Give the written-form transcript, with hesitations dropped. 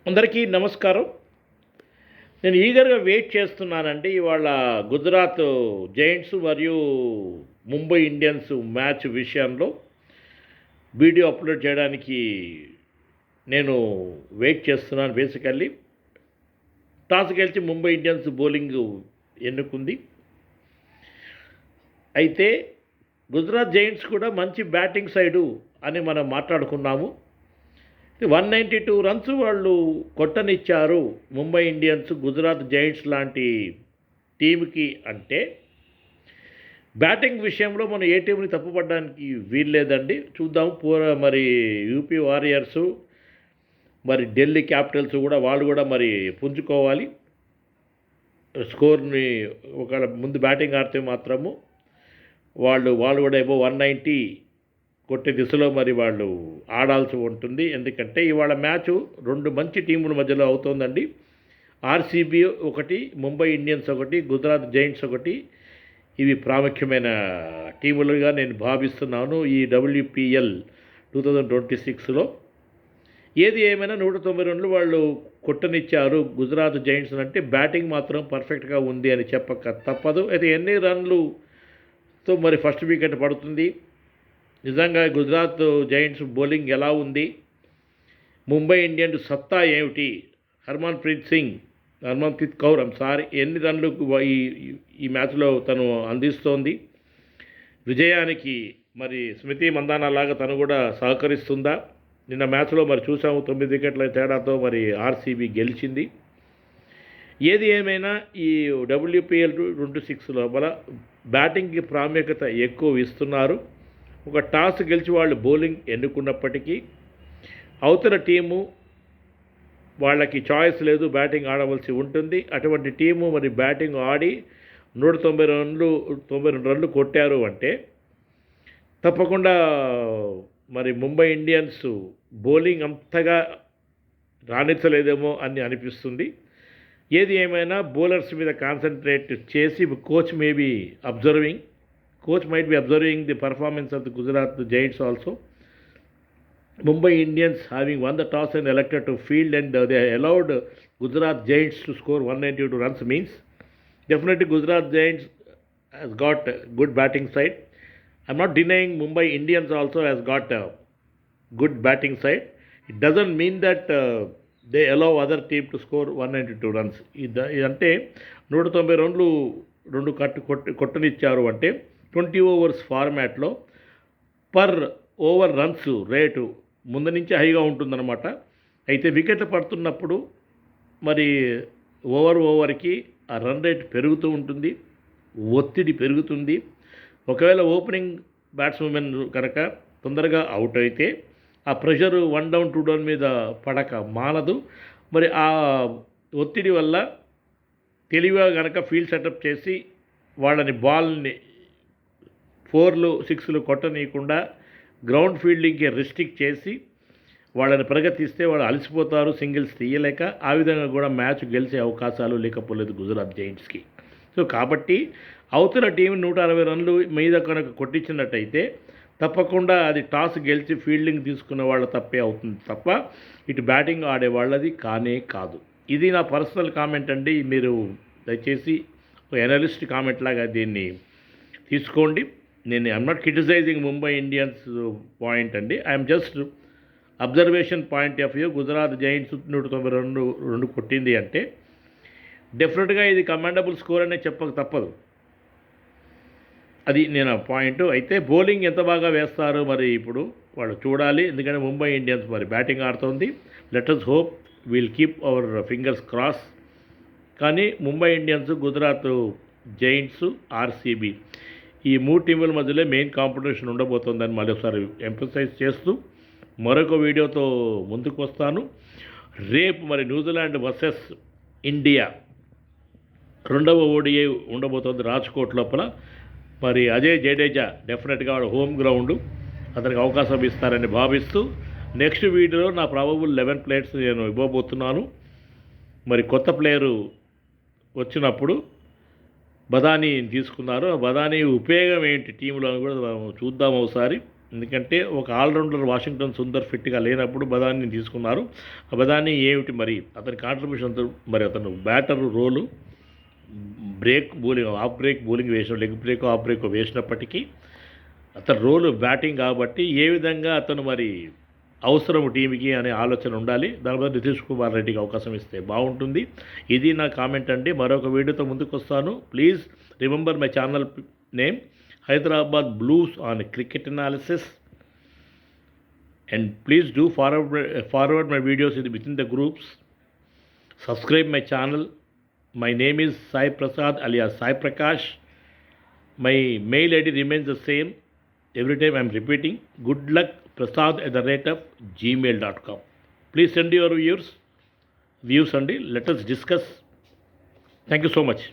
అందరికీ నమస్కారం. నేను ఈగర్‌గా వెయిట్ చేస్తున్నానండి. ఇవాళ గుజరాత్ జైంట్స్ మరియు ముంబై ఇండియన్స్ మ్యాచ్ విషయంలో వీడియో అప్లోడ్ చేయడానికి నేను వెయిట్ చేస్తున్నాను. బేసికల్లీ టాస్ గెలిచి ముంబై ఇండియన్స్ బౌలింగ్ ఎన్నుకుంది. అయితే గుజరాత్ జైంట్స్ కూడా మంచి బ్యాటింగ్ సైడు అని మనం మాట్లాడుకున్నాము. 192 రన్స్ వాళ్ళు కొట్టనిచ్చారు ముంబై ఇండియన్స్ గుజరాత్ జైంట్స్ లాంటి టీంకి అంటే బ్యాటింగ్ విషయంలో మనం ఏ టీంని తప్పుపడడానికి వీల్లేదండి. చూద్దాం మరి యూపీ వారియర్సు మరి ఢిల్లీ క్యాపిటల్స్ కూడా వాళ్ళు కూడా మరి పుంజుకోవాలి. స్కోర్ని ఒకవేళ ముందు బ్యాటింగ్ ఆడితే మాత్రము వాళ్ళు కూడా ఏమో 190 కొట్టే దిశలో మరి వాళ్ళు ఆడాల్సి ఉంటుంది. ఎందుకంటే ఇవాళ మ్యాచ్ రెండు మంచి టీముల మధ్యలో అవుతోందండి. ఆర్సీబీ ఒకటి, ముంబై ఇండియన్స్ ఒకటి, గుజరాత్ జైంట్స్ ఒకటి. ఇవి ప్రాముఖ్యమైన టీములుగా నేను భావిస్తున్నాను ఈ WPL 2026లో. ఏది ఏమైనా 190 రన్లు వాళ్ళు కొట్టనిచ్చారు గుజరాత్ జైంట్స్ అంటే బ్యాటింగ్ మాత్రం పర్ఫెక్ట్గా ఉంది అని చెప్పక తప్పదు. అయితే ఎన్ని రన్లుతో మరి ఫస్ట్ వికెట్ పడుతుంది, నిజంగా గుజరాత్ జైంట్స్ బౌలింగ్ ఎలా ఉంది, ముంబై ఇండియన్స్ సత్తా ఏమిటి, హర్మన్ప్రీత్ కౌర్ ఎన్ని రన్లు ఈ మ్యాచ్లో తను అందిస్తోంది, విజయానికి మరి స్మృతి మందానా లాగా తను కూడా సహకరిస్తుందా. నిన్న మ్యాచ్లో మరి చూసాము 9 వికెట్ల తేడాతో మరి ఆర్సీబీ గెలిచింది. ఏది ఏమైనా ఈ WPL 26 లోపల బ్యాటింగ్కి ప్రాముఖ్యత ఎక్కువ ఇస్తున్నారు. ఒక టాస్ గెలిచి వాళ్ళు బౌలింగ్ ఎన్నుకున్నప్పటికీ అవతల టీము వాళ్ళకి చాయిస్ లేదు, బ్యాటింగ్ ఆడవలసి ఉంటుంది. అటువంటి టీము మరి బ్యాటింగ్ ఆడి 192 రన్లు కొట్టారు అంటే తప్పకుండా మరి ముంబై ఇండియన్స్ బౌలింగ్ అంతగా రాణించలేదేమో అని అనిపిస్తుంది. ఏది ఏమైనా బౌలర్స్ మీద కాన్సన్ట్రేట్ చేసి coach might be observing the performance of the Gujarat Giants also. Mumbai Indians having won the toss and elected to field, and they allowed Gujarat Giants to score 192 runs means definitely Gujarat Giants has got a good batting side. I'm not denying Mumbai Indians also has got a good batting side. It doesn't mean that they allow other team to score 192 runs. అంటే 190 రన్లు రెండు కొట్టనిచ్చారు అంటే 20 overs ఫార్మాట్లో per over runs rate ముందు నుంచి హైగా ఉంటుందన్నమాట. అయితే వికెట్లు పడుతున్నప్పుడు మరి ఓవర్కి ఆ రన్ రేట్ పెరుగుతూ ఉంటుంది, ఒత్తిడి పెరుగుతుంది. ఒకవేళ ఓపెనింగ్ బ్యాట్స్మెన్ కనుక తొందరగా అవుట్ అయితే ఆ ప్రెషరు 1 డౌన్ 2 డౌన్ మీద పడక మానదు. మరి ఆ ఒత్తిడి వల్ల తెలివిగా కనుక ఫీల్డ్ సెటప్ చేసి వాళ్ళని బాల్ని 4లు 6లు కొట్టనీయకుండా గ్రౌండ్ ఫీల్డింగ్కి రిస్ట్రిక్ట్ చేసి వాళ్ళని ప్రగతిస్తే వాళ్ళు అలసిపోతారు సింగిల్స్ తీయలేక. ఆ విధంగా కూడా మ్యాచ్ గెలిచే అవకాశాలు లేకపోలేదు గుజరాత్ జైంట్స్కి. సో కాబట్టి అవతల టీం 160 రన్లు మీద కనుక కొట్టించినట్టయితే తప్పకుండా అది టాస్ గెలిచి ఫీల్డింగ్ తీసుకున్న వాళ్ళ తప్పే అవుతుంది తప్ప ఇటు బ్యాటింగ్ ఆడే వాళ్ళది కానే కాదు. ఇది నా పర్సనల్ కామెంట్ అండి. మీరు దయచేసి ఎనలిస్ట్ కామెంట్ లాగా దీన్ని తీసుకోండి. I'm not criticizing Mumbai Indians point అండి. I'm just observation point of view. Gujarat Giants 190 రన్లు కొట్టింది అంటే డెఫినెట్గా ఇది కమాండబుల్ స్కోర్ అనే చెప్పక తప్పదు. అది నేను పాయింట్. అయితే బౌలింగ్ ఎంత బాగా వేస్తారో మరి ఇప్పుడు వాళ్ళు చూడాలి. ఎందుకంటే ముంబై ఇండియన్స్ మరి బ్యాటింగ్ ఆడుతోంది. Let us hope, will keep our fingers cross. కానీ Mumbai Indians, Gujarat Giants, RCB ఈ 3 టీముల మధ్యలో మెయిన్ కాంపిటీషన్ ఉండబోతోందని మళ్ళీ ఒకసారి ఎంఫసైజ్ చేస్తూ మరొక వీడియోతో ముందుకు వస్తాను. రేపు మరి న్యూజిలాండ్ వర్సెస్ ఇండియా 2వ ODI ఉండబోతోంది రాజ్కోట్ లోపల. మరి అజయ్ జడేజా డెఫినెట్గా వాడు హోమ్ గ్రౌండ్, అతనికి అవకాశం ఇస్తారని భావిస్తూ నెక్స్ట్ వీడియోలో నా ప్రాబబుల్ 11 ప్లేయర్స్ నేను ఇవ్వబోతున్నాను. మరి కొత్త ప్లేయరు వచ్చినప్పుడు బదానీ తీసుకున్నారు. బదానీ ఉపయోగం ఏంటి టీంలో అని కూడా చూద్దాం ఒకసారి. ఎందుకంటే ఒక ఆల్రౌండర్ వాషింగ్టన్ సుందర్ ఫిట్గా లేనప్పుడు బదాన్ని తీసుకున్నారు. ఆ బదాని ఏమిటి మరి అతని కాంట్రిబ్యూషన్, మరి అతను batter role, break bowling, of break bowling వేసిన, లెగ్ బ్రేక్ ఆఫ్ బ్రేక్ వేసినప్పటికీ అతని రోలు బ్యాటింగ్ కాబట్టి ఏ విధంగా అతను మరి అవసరం టీంకి అనే ఆలోచన ఉండాలి. దాని బదులు నితీష్ కుమార్ రెడ్డికి అవకాశం ఇస్తే బాగుంటుంది. ఇది నా కామెంట్ అండి. మరొక వీడియోతో ముందుకు వస్తాను. Please remember my channel name Hyderabad Blues on cricket analysis, and please do forward my videos within the groups. Subscribe my channel. My name is Sai Prasad alias Sai Prakash. My mail ID remains the same. Every time I am repeating, good luck prasad@gmail.com. Please send your views and let us discuss. Thank you so much.